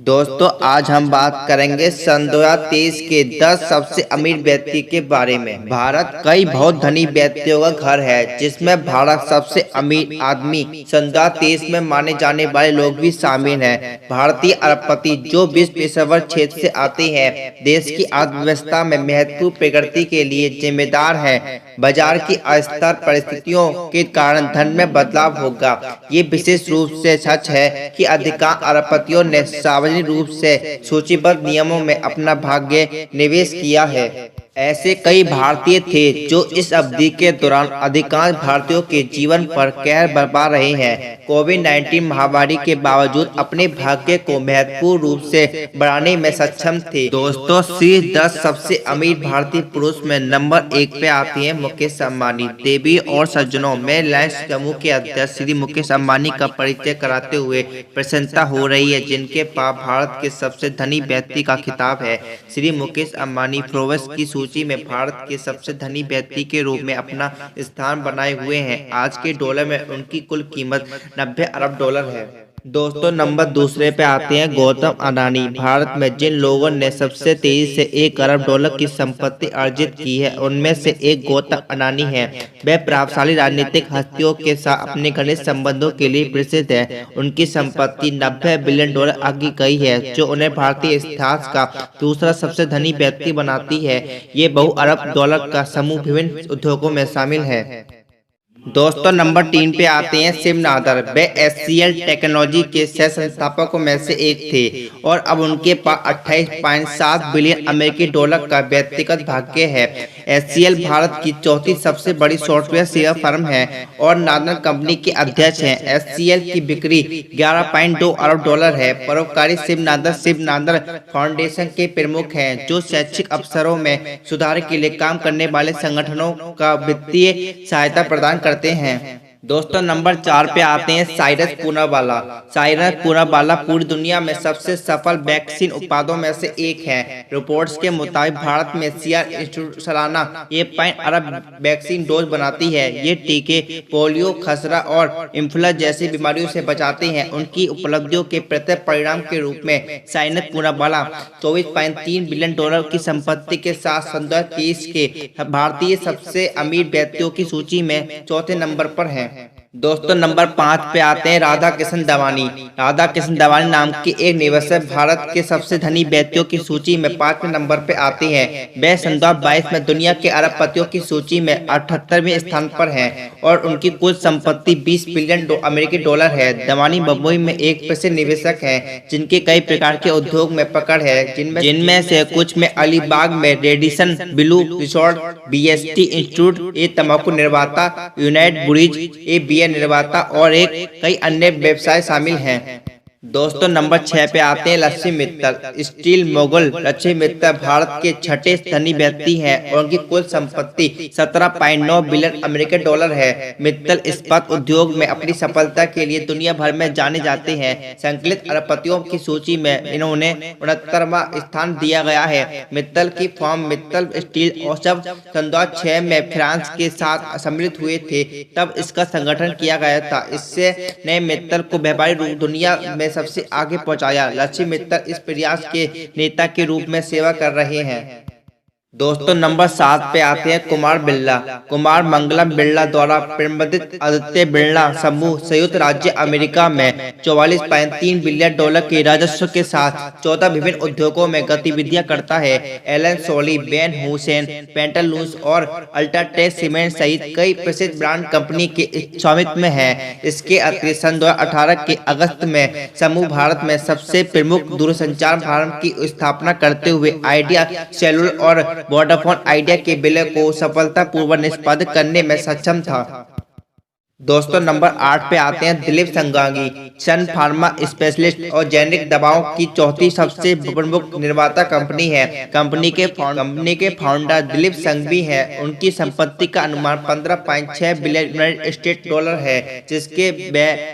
दोस्तों आज हम बात करेंगे सन 2023 के 10 सबसे अमीर व्यक्ति के बारे में। भारत कई बहुत धनी व्यक्तियों का घर है, जिसमें भारत सबसे अमीर आदमी सन 2023 में माने जाने वाले लोग भी शामिल हैं। भारतीय अरबपति जो विश्व पेशेवर क्षेत्र से आते हैं, देश की अर्थव्यवस्था में महत्वपूर्ण प्रगति के लिए जिम्मेदार हैं। बाजार की अस्थिर परिस्थितियों के कारण धन में बदलाव होगा। ये विशेष रूप से सच है कि अधिकांश अरबपतियों ने सार्वजनिक रूप से सूचीबद्ध नियमों में अपना भाग्य निवेश किया है। ऐसे कई भारतीय थे जो इस अवधि के दौरान अधिकांश भारतीयों के जीवन पर कहर बरपा रहे हैं। कोविड-19 महामारी के बावजूद अपने भाग्य को महत्वपूर्ण रूप से बढ़ाने में सक्षम थे। दोस्तों शीर्ष 10 सबसे अमीर भारतीय पुरुष में नंबर 1 पे आते हैं मुकेश अंबानी। देवी और सज्जनों में रिलायंस समूह के अध्यक्ष श्री मुकेश अंबानी का परिचय कराते हुए प्रशंसा हो रही है, जिनके पास भारत के सबसे धनी व्यक्ति का खिताब है। श्री मुकेश अंबानी फोर्ब्स की सूची में भारत के सबसे धनी व्यक्ति के रूप में अपना स्थान बनाए हुए हैं। आज के डॉलर में उनकी कुल कीमत 90 अरब डॉलर है। दोस्तों नंबर दूसरे पे आते हैं गौतम अडानी। भारत में जिन लोगों ने सबसे तेजी से 1 अरब डॉलर की संपत्ति अर्जित की है, उनमें से एक गौतम अडानी है। वह प्रभावशाली राजनीतिक हस्तियों के साथ अपने घनिष्ठ संबंधों के लिए प्रसिद्ध है। उनकी संपत्ति 90 बिलियन डॉलर आगे गई है, जो उन्हें भारतीय इतिहास का दूसरा सबसे धनी व्यक्ति बनाती है। ये बहु अरब डॉलर का समूह विभिन्न उद्योगों में शामिल है। दोस्तों नंबर 3 पे आते हैं शिव नादर। वे HCL टेक्नोलॉजी के सह संस्थापकों में से एक थे और अब उनके पास 28.7 बिलियन अमेरिकी डॉलर का व्यक्तिगत भाग्य है। HCL भारत की चौथी सबसे बड़ी सॉफ्टवेयर सेवा फर्म है और नादर कंपनी के अध्यक्ष हैं। HCL की बिक्री 11.2 अरब डॉलर है। परोपकारी शिव नादर फाउंडेशन के प्रमुख हैं, जो शैक्षिक अवसरों में सुधार के लिए काम करने वाले संगठनों का वित्तीय सहायता प्रदान करते हैं। दोस्तों नंबर 4 पे आते हैं साइरस पूनावाला। साइरस पूनावाला पूरी दुनिया में सबसे सफल वैक्सीन उत्पादों में से एक है। रिपोर्ट्स के मुताबिक भारत में सीरम इंस्टीट्यूट सालाना 1 अरब वैक्सीन डोज बनाती है। ये टीके पोलियो, खसरा और इन्फ्लुएंजा जैसी बीमारियों से बचाते हैं। उनकी उपलब्धियों के प्रत्येक परिणाम के रूप में साइरस पूनावाला 24.3 बिलियन डॉलर की संपत्ति के साथ सन 2030 के भारतीय सबसे अमीर व्यक्तियों की सूची में चौथे नंबर पर है। दोस्तों नंबर 5 पे आते हैं राधा किशन दवानी। राधा किशन दवानी नाम के एक निवेशक भारत के सबसे धनी व्यक्तियों की सूची में 5वें नंबर पे आते हैं। वे सन 2022 में दुनिया के अरबपतियों की सूची में 78वें स्थान पर हैं और उनकी कुल संपत्ति 20 बिलियन अमेरिकी डॉलर है। दवानी मुंबई में एक प्रसिद्ध निवेशक हैं, जिनके कई प्रकार के उद्योग में पकड़ है, जिनमें से कुछ में अलीबाग में Radisson Blu resort, BST institute, ए तंबाकू निर्माता, यूनाइटेड ब्रूअरीज, ए बियर निर्माता और कई अन्य व्यवसाय शामिल हैं। दोस्तों नंबर 6 पे आते हैं लक्ष्मी मित्तल। स्टील मोगल लक्ष्मी मित्तल भारत के छठे धनी व्यक्ति हैं और उनकी कुल संपत्ति 17.9 बिलियन अमेरिकी डॉलर है। मित्तल इस्पात उद्योग में अपनी सफलता के लिए दुनिया भर में जाने जाते हैं। संकलित अरबपतियों की सूची में इन्होंने 69वां स्थान दिया गया है। मित्तल की फर्म मित्तल स्टील और जब सन 2006 में फ्रांस के साथ सम्मिलित हुए थे, तब इसका संगठन किया गया था। इससे ने मित्तल को व्यापारिक दुनिया में सबसे आगे पहुंचाया। लक्ष्मी मित्तल इस प्रयास के नेता के रूप में सेवा कर रहे हैं। दोस्तों नंबर 7 पे आते हैं कुमार बिरला। कुमार मंगलम बिरला द्वारा प्रबंधित आदित्य बिरला समूह संयुक्त राज्य अमेरिका में 44.3 बिलियन डॉलर के राजस्व के साथ 14 विभिन्न उद्योगों में गतिविधियां करता है। एलन सोली, बेन हुसैन, पेंटालूस और अल्ट्राटेक सीमेंट सहित कई प्रसिद्ध ब्रांड कंपनी के स्वामित्व में है। इसके अतिरिक्त सन 2018 के अगस्त में समूह भारत में सबसे प्रमुख दूरसंचार फर्म की स्थापना करते हुए आइडिया सेलुलर और वोडाफोन आइडिया के विलय को सफलतापूर्वक निष्पादित करने में सक्षम था। दोस्तों नंबर 8 पे आते हैं दिलीप संघानी। सन फार्मा स्पेशलिस्ट और जेनेरिक दवाओं की चौथी सबसे प्रमुख निर्माता कंपनी है। कंपनी के फाउंडर दिलीप संघवी हैं। उनकी संपत्ति का अनुमान 15.6 बिलियन यूनाइटेड स्टेट डॉलर है, जिसके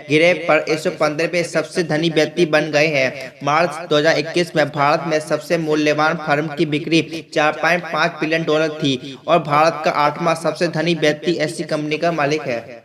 गिरे पर 115वें सबसे धनी व्यक्ति बन गए हैं। मार्च 2021 में भारत में सबसे मूल्यवान फर्म की बिक्री 4.5 बिलियन डॉलर थी और भारत का 8वां सबसे धनी व्यक्ति ऐसी कंपनी का मालिक है।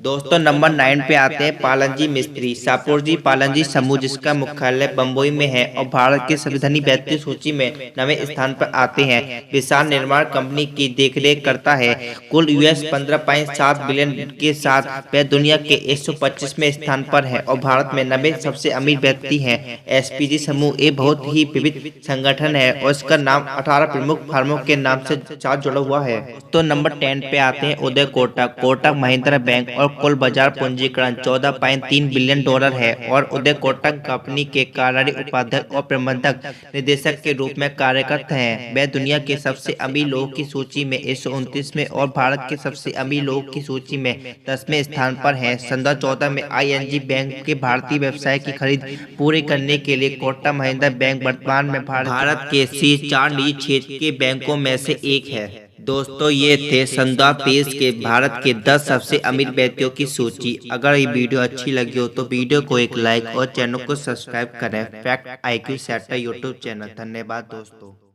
दोस्तों नंबर 9 पे आते हैं पालनजी मिस्त्री। शापूरजी पालनजी समूह जिसका मुख्यालय बम्बई में है और भारत के सभी धनी व्यक्ति सूची में 9वें स्थान पर आते हैं। विशाल निर्माण कंपनी की देखरेख करता है। कुल यूएस 15.7 बिलियन के साथ वह दुनिया के 125वें स्थान पर है और भारत में 90 सबसे अमीर व्यक्ति हैं। एसपीजी समूह एक बहुत ही विविध संगठन है और इसका नाम 18 प्रमुख फर्मों के नाम से साथ जुड़ा हुआ है। तो नंबर 10 पे आते हैं उदय कोटक। कोटक महिंद्रा बैंक और कुल बाजार पूंजीकरण 14.3 बिलियन डॉलर है और उदय कोटक कंपनी के कार्यकारी उपाध्यक्ष और प्रबंधक निदेशक के रूप में कार्यरत हैं। वह दुनिया के सबसे अमीर लोगों की सूची में 129 में और भारत के सबसे अमीर लोगों की सूची में 10वें स्थान पर हैं। 2014 में आईएनजी बैंक के भारतीय व्यवसाय की खरीद पूरी करने के लिए कोटक महिंद्रा बैंक वर्तमान में भारत के शीर्ष 4 निजी क्षेत्र के बैंकों में से एक है। दोस्तों ये थे सन 2023 के भारत के 10 सबसे अमीर व्यक्तियों की सूची। अगर ये वीडियो अच्छी लगी हो तो वीडियो को एक लाइक और चैनल को सब्सक्राइब करें। Fact IQ setter YouTube channel. धन्यवाद दोस्तों।